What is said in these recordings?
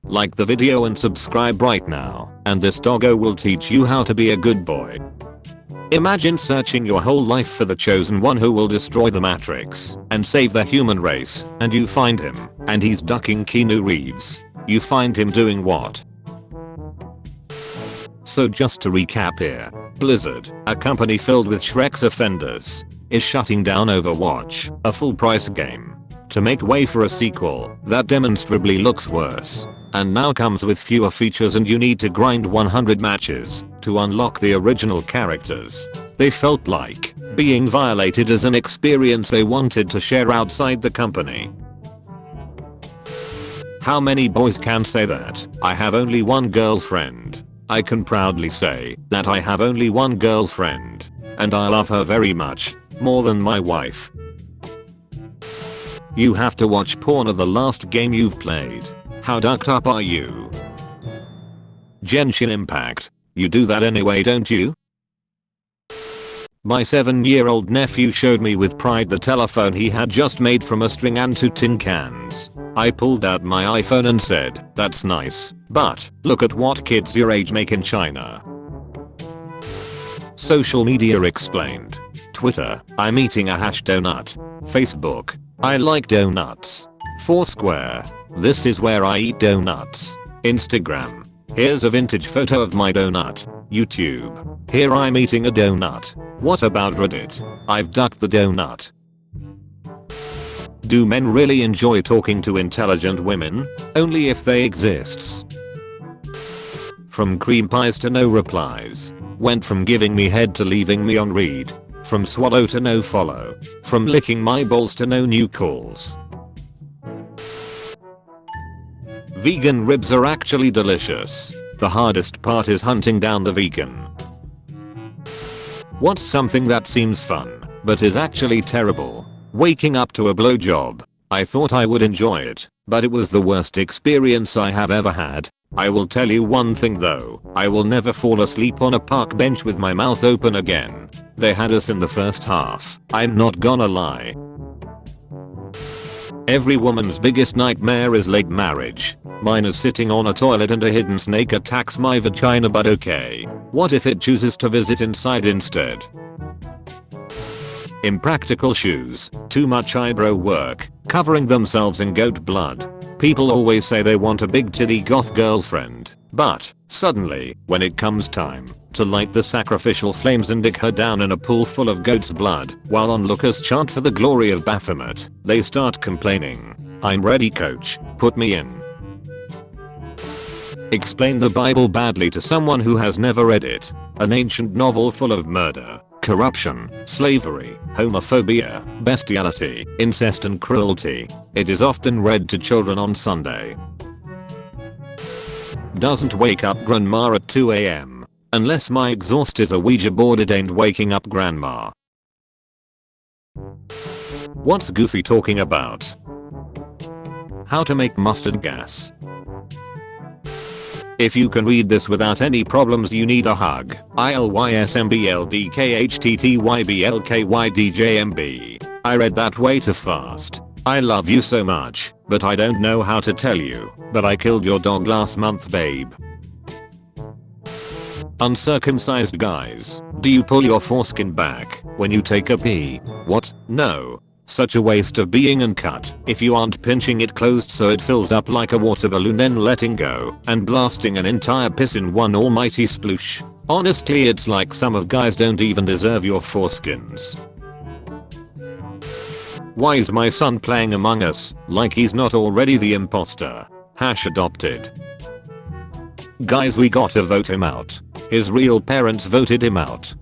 Like the video and subscribe right now, and this doggo will teach you how to be a good boy. Imagine searching your whole life for the chosen one who will destroy the Matrix and save the human race, and you find him, and he's ducking Keanu Reeves. You find him doing what? So just to recap here, Blizzard, a company filled with Shrek's offenders, is shutting down Overwatch, a full price game, to make way for a sequel that demonstrably looks worse and now comes with fewer features, and you need to grind 100 matches to unlock the original characters. They felt like being violated as an experience they wanted to share outside the company. How many boys can say that? I have only one girlfriend. I can proudly say that I have only one girlfriend, and I love her very much, more than my wife. You have to watch porn of the last game you've played. How ducked up are you? Genshin Impact. You do that anyway, don't you? My 7-year-old nephew showed me with pride the telephone he had just made from a string and 2 tin cans. I pulled out my iPhone and said, "That's nice, but look at what kids your age make in China." Social media explained. Twitter, I'm eating a hash donut. Facebook, I like donuts. Foursquare, this is where I eat donuts. Instagram, here's a vintage photo of my donut. YouTube, here I'm eating a donut. What about Reddit? I've ducked the donut. Do men really enjoy talking to intelligent women? Only if they exist. From cream pies to no replies. Went from giving me head to leaving me on read. From swallow to no follow. From licking my balls to no new calls. Vegan ribs are actually delicious. The hardest part is hunting down the vegan. What's something that seems fun, but is actually terrible? Waking up to a blowjob. I thought I would enjoy it, but it was the worst experience I have ever had. I will tell you one thing though, I will never fall asleep on a park bench with my mouth open again. They had us in the first half, I'm not gonna lie. Every woman's biggest nightmare is late marriage. Mine is sitting on a toilet and a hidden snake attacks my vagina, but okay. What if it chooses to visit inside instead? Impractical shoes, too much eyebrow work, covering themselves in goat blood. People always say they want a big titty goth girlfriend, but suddenly, when it comes time to light the sacrificial flames and dick her down in a pool full of goat's blood while onlookers chant for the glory of Baphomet, they start complaining. I'm ready, coach, put me in. Explain the Bible badly to someone who has never read it. An ancient novel full of murder, corruption, slavery, homophobia, bestiality, incest and cruelty. It is often read to children on Sunday. Doesn't wake up grandma at 2 AM. Unless my exhaust is a Ouija board, it ain't waking up grandma. What's Goofy talking about? How to make mustard gas. If you can read this without any problems, you need a hug. ILYSMBLDKHTTYBLKYDJMB. I read that way too fast. I love you so much, but I don't know how to tell you, but I killed your dog last month, babe. Uncircumcised guys, do you pull your foreskin back when you take a pee? What? No. Such a waste of being uncut if you aren't pinching it closed so it fills up like a water balloon, then letting go and blasting an entire piss in one almighty sploosh. Honestly, it's like some of guys don't even deserve your foreskins. Why is my son playing Among Us like he's not already the imposter? #adopted. Guys, we gotta vote him out. His real parents voted him out.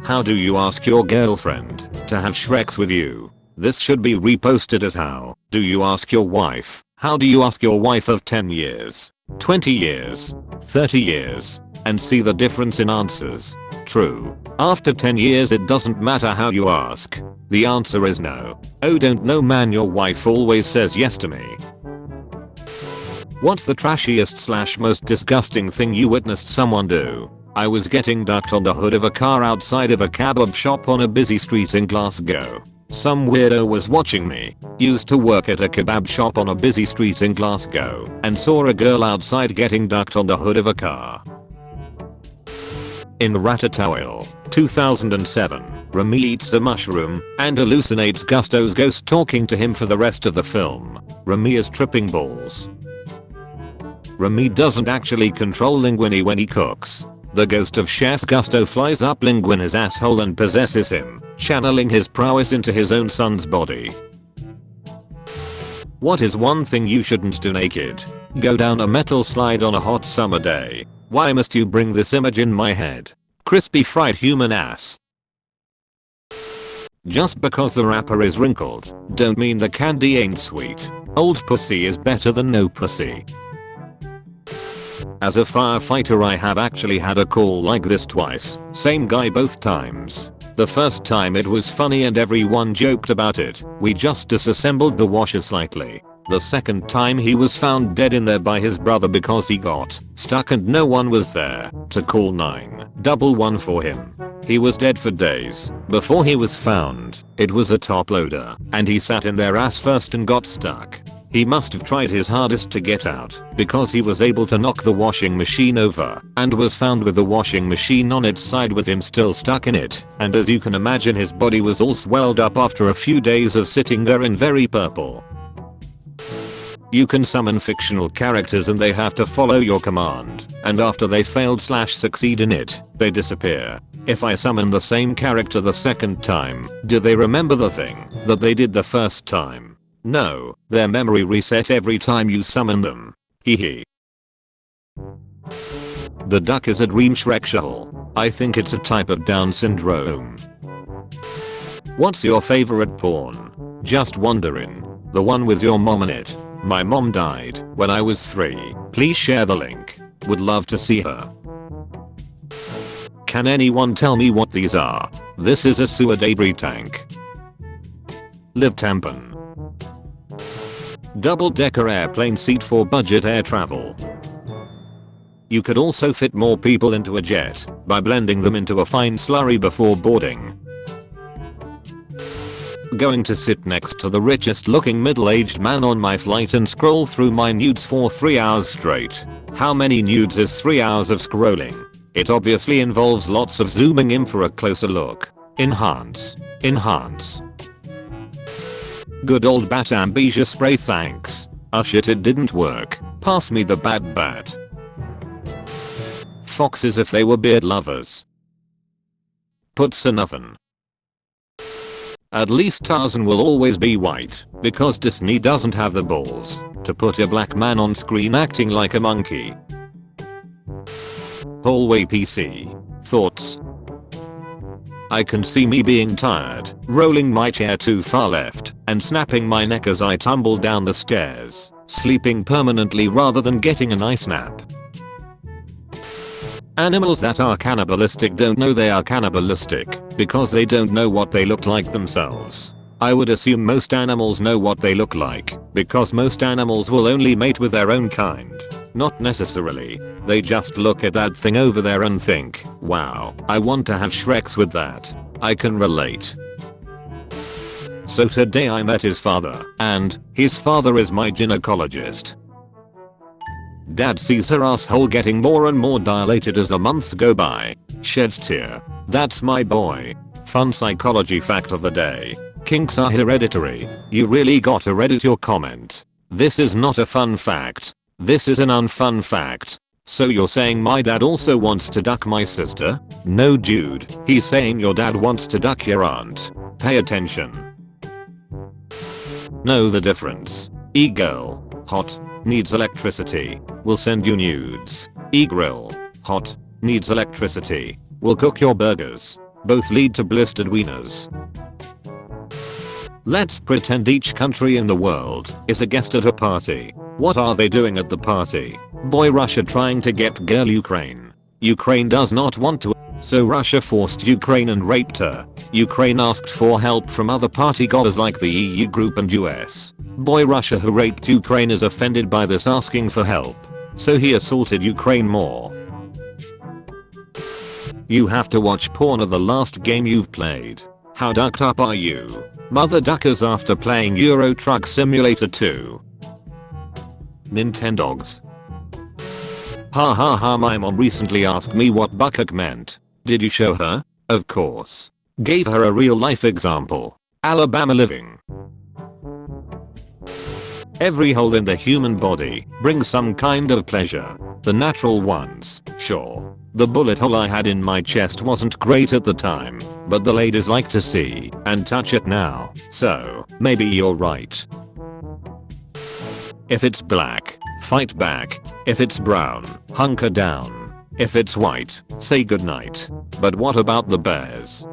How do you ask your girlfriend to have Shreks with you? This should be reposted as how do you ask your wife? How do you ask your wife of 10 years, 20 years, 30 years, and see the difference in answers? True. After 10 years it doesn't matter how you ask. The answer is no. Oh, don't know man, your wife always says yes to me. What's the trashiest / most disgusting thing you witnessed someone do? I was getting ducked on the hood of a car outside of a kebab shop on a busy street in Glasgow. Some weirdo was watching me. Used to work at a kebab shop on a busy street in Glasgow and saw a girl outside getting ducked on the hood of a car. In Ratatouille, 2007, Remy eats a mushroom and hallucinates Gusto's ghost talking to him for the rest of the film. Remy is tripping balls. Remy doesn't actually control Linguini when he cooks. The ghost of Chef Gusto flies up Linguini's asshole and possesses him, channeling his prowess into his own son's body. What is one thing you shouldn't do naked? Go down a metal slide on a hot summer day. Why must you bring this image in my head? Crispy fried human ass. Just because the wrapper is wrinkled, don't mean the candy ain't sweet. Old pussy is better than no pussy. As a firefighter, I have actually had a call like this twice, same guy both times. The first time it was funny and everyone joked about it, we just disassembled the washer slightly. The second time he was found dead in there by his brother because he got stuck and no one was there to call 911 for him. He was dead for days before he was found. It was a top loader and he sat in there ass first and got stuck. He must have tried his hardest to get out because he was able to knock the washing machine over and was found with the washing machine on its side with him still stuck in it, and as you can imagine his body was all swelled up after a few days of sitting there in very purple. You can summon fictional characters and they have to follow your command, and after they failed/succeed in it, they disappear. If I summon the same character the second time, do they remember the thing that they did the first time? No, their memory reset every time you summon them. Hehe. The duck is a dream Shrek. I think it's a type of Down syndrome. What's your favorite porn? Just wondering. The one with your mom in it. My mom died when I was 3. Please share the link. Would love to see her. Can anyone tell me what these are? This is a sewer debris tank. Live tampon. Double-decker airplane seat for budget air travel. You could also fit more people into a jet by blending them into a fine slurry before boarding. Going to sit next to the richest looking middle-aged man on my flight and scroll through my nudes for 3 hours straight. How many nudes is 3 hours of scrolling? It obviously involves lots of zooming in for a closer look. Enhance. Enhance. Good old bat amnesia spray, thanks. Ah shit, it didn't work. Pass me the bat. Foxes if they were beard lovers. Puts an oven. At least Tarzan will always be white, because Disney doesn't have the balls to put a black man on screen acting like a monkey. Hallway PC. Thoughts? I can see me being tired, rolling my chair too far left, and snapping my neck as I tumble down the stairs, sleeping permanently rather than getting a nice nap. Animals that are cannibalistic don't know they are cannibalistic, because they don't know what they look like themselves. I would assume most animals know what they look like, because most animals will only mate with their own kind. Not necessarily. They just look at that thing over there and think, wow, I want to have Shreks with that. I can relate. So today I met his father, and his father is my gynecologist. Dad sees her asshole getting more and more dilated as the months go by. Sheds tear. That's my boy. Fun psychology fact of the day. Kinks are hereditary. You really gotta Reddit your comment. This is not a fun fact. This is an unfun fact. So you're saying my dad also wants to duck my sister? No dude, he's saying your dad wants to duck your aunt. Pay attention. Know the difference. E-girl, hot, needs electricity, will send you nudes. E-grill, hot, needs electricity, will cook your burgers. Both lead to blistered wieners. Let's pretend each country in the world is a guest at a party. What are they doing at the party? Boy Russia trying to get girl Ukraine. Ukraine does not want to, so Russia forced Ukraine and raped her. Ukraine asked for help from other party goers like the EU group and US. Boy Russia who raped Ukraine is offended by this asking for help, so he assaulted Ukraine more. You have to watch porn of the last game you've played. How ducked up are you? Mother duckers after playing Euro Truck Simulator 2. Nintendogs. Ha ha ha, my mom recently asked me what bukkake meant. Did you show her? Of course. Gave her a real life example. Alabama living. Every hole in the human body brings some kind of pleasure. The natural ones, sure. The bullet hole I had in my chest wasn't great at the time, but the ladies like to see and touch it now, so maybe you're right. If it's black, fight back. If it's brown, hunker down. If it's white, say goodnight. But what about the bears?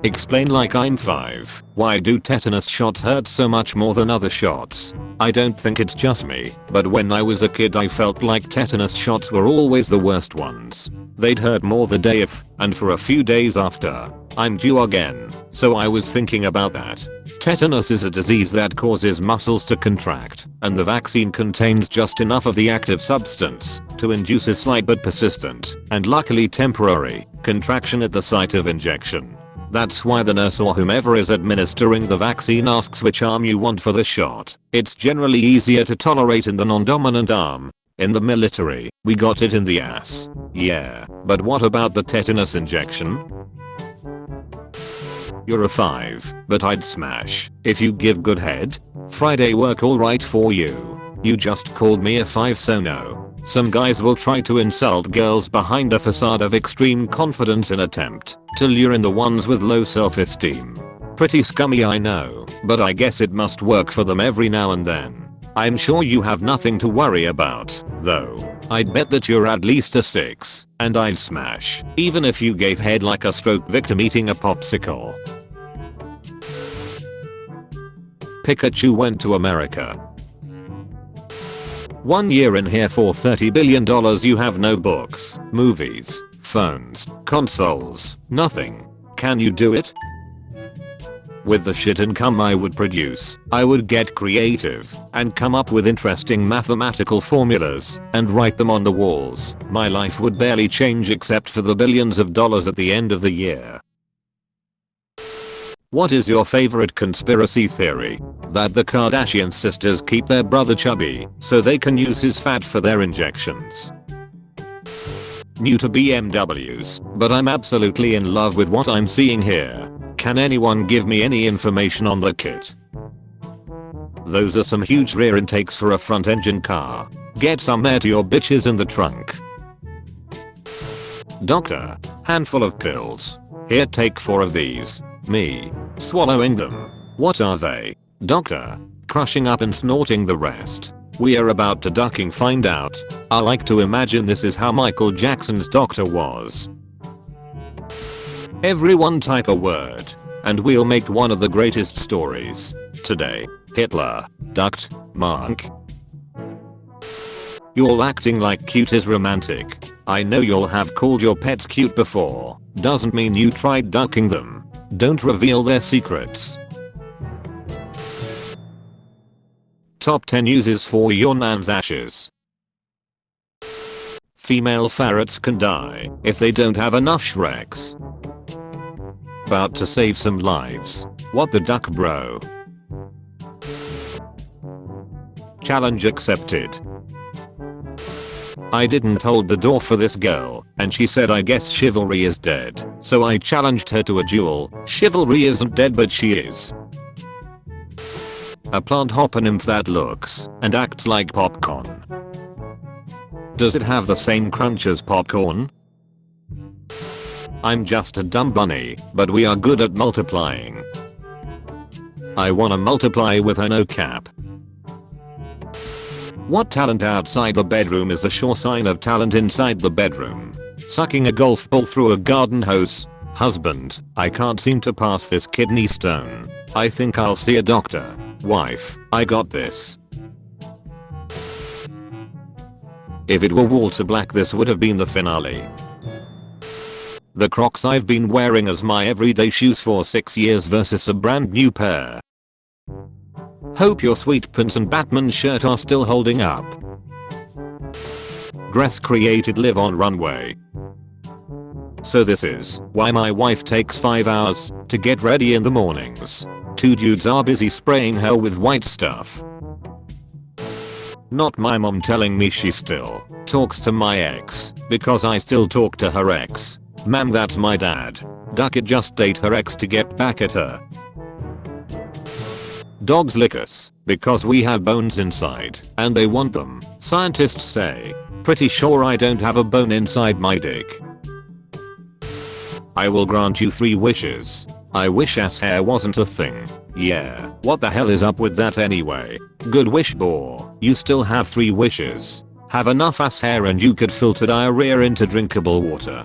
Explain like I'm 5. Why do tetanus shots hurt so much more than other shots? I don't think it's just me, but when I was a kid I felt like tetanus shots were always the worst ones. They'd hurt more the day of, and for a few days after. I'm due again, so I was thinking about that. Tetanus is a disease that causes muscles to contract, and the vaccine contains just enough of the active substance to induce a slight but persistent, and luckily temporary, contraction at the site of injection. That's why the nurse or whomever is administering the vaccine asks which arm you want for the shot. It's generally easier to tolerate in the non-dominant arm. In the military, we got it in the ass. Yeah, but what about the tetanus injection? You're a 5, but I'd smash if you give good head. Friday work alright for you? You just called me a 5, so no. Some guys will try to insult girls behind a facade of extreme confidence in attempt to lure in the ones with low self-esteem. Pretty scummy, I know, but I guess it must work for them every now and then. I'm sure you have nothing to worry about, though. I'd bet that you're at least a 6, and I'd smash, even if you gave head like a stroke victim eating a popsicle. Pikachu went to America. 1 year in here for $30 billion you have no books, movies, phones, consoles, nothing. Can you do it? With the shit income I would produce, I would get creative and come up with interesting mathematical formulas and write them on the walls. My life would barely change except for the billions of dollars at the end of the year. What is your favorite conspiracy theory? That the Kardashian sisters keep their brother chubby so they can use his fat for their injections. New to BMWs, but I'm absolutely in love with what I'm seeing here. Can anyone give me any information on the kit? Those are some huge rear intakes for a front engine car. Get some air to your bitches in the trunk. Doctor, handful of pills. Here, take 4 of these. Me. Swallowing them. What are they? Doctor. Crushing up and snorting the rest. We are about to ducking find out. I like to imagine this is how Michael Jackson's doctor was. Everyone type a word, and we'll make one of the greatest stories. Today, Hitler ducked Mark. You're acting like cute is romantic. I know you'll have called your pets cute before. Doesn't mean you tried ducking them. Don't reveal their secrets. Top 10 uses for your nan's ashes. Female ferrets can die if they don't have enough Shreks. About to save some lives. What the duck, bro? Challenge accepted. I didn't hold the door for this girl, and she said I guess chivalry is dead, so I challenged her to a duel. Chivalry isn't dead, but she is. A plant hopper nymph that looks and acts like popcorn. Does it have the same crunch as popcorn? I'm just a dumb bunny, but we are good at multiplying. I wanna multiply with her, no cap. What talent outside the bedroom is a sure sign of talent inside the bedroom? Sucking a golf ball through a garden hose. Husband, I can't seem to pass this kidney stone. I think I'll see a doctor. Wife, I got this. If it were Walter Black, this would have been the finale. The Crocs I've been wearing as my everyday shoes for 6 years versus a brand new pair. Hope your sweet pants and Batman shirt are still holding up. Dress created live on runway. So this is why my wife takes 5 hours to get ready in the mornings. 2 dudes are busy spraying her with white stuff. Not my mom telling me she still talks to my ex because I still talk to her ex. Ma'am, that's my dad. Duck it, just date her ex to get back at her. Dogs lick us because we have bones inside and they want them, scientists say. Pretty sure I don't have a bone inside my dick. I will grant you 3 wishes. I wish ass hair wasn't a thing. Yeah, what the hell is up with that anyway? Good wish, boar. You still have 3 wishes. Have enough ass hair and you could filter diarrhea into drinkable water.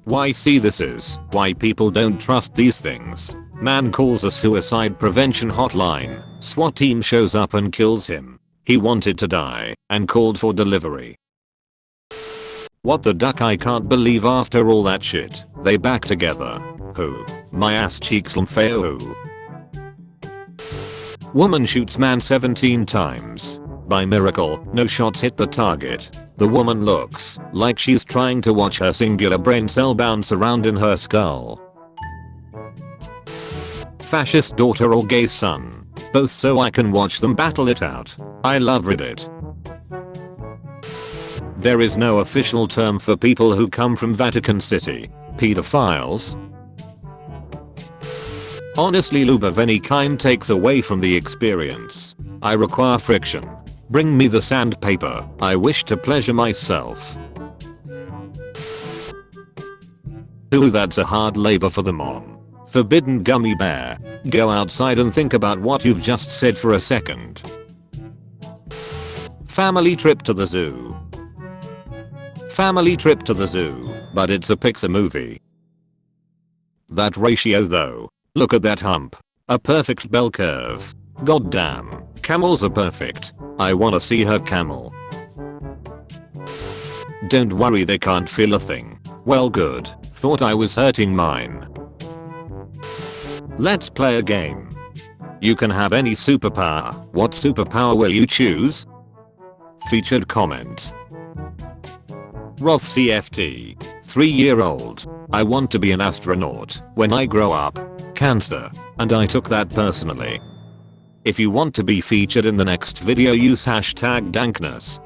Why, see, this is why people don't trust these things. Man calls a suicide prevention hotline. SWAT team shows up and kills him. He wanted to die and called for delivery. What the duck, I can't believe after all that shit, they back together. Who? My ass cheeks Lamfeo. Woman shoots man 17 times. By miracle, no shots hit the target. The woman looks like she's trying to watch her singular brain cell bounce around in her skull. Fascist daughter or gay son? Both, so I can watch them battle it out. I love Reddit. There is no official term for people who come from Vatican City. Pedophiles? Honestly, lube of any kind takes away from the experience. I require friction. Bring me the sandpaper. I wish to pleasure myself. Ooh, that's a hard labor for the mom. Forbidden gummy bear. Go outside and think about what you've just said for a second. Family trip to the zoo. Family trip to the zoo, but it's a Pixar movie. That ratio though. Look at that hump. A perfect bell curve. Goddamn, camels are perfect. I wanna see her camel. Don't worry, they can't feel a thing. Well, good. Thought I was hurting mine. Let's play a game. You can have any superpower. What superpower will you choose? Featured comment. Roth CFT. 3-year-old. I want to be an astronaut when I grow up. Cancer. And I took that personally. If you want to be featured in the next video, use hashtag dankness.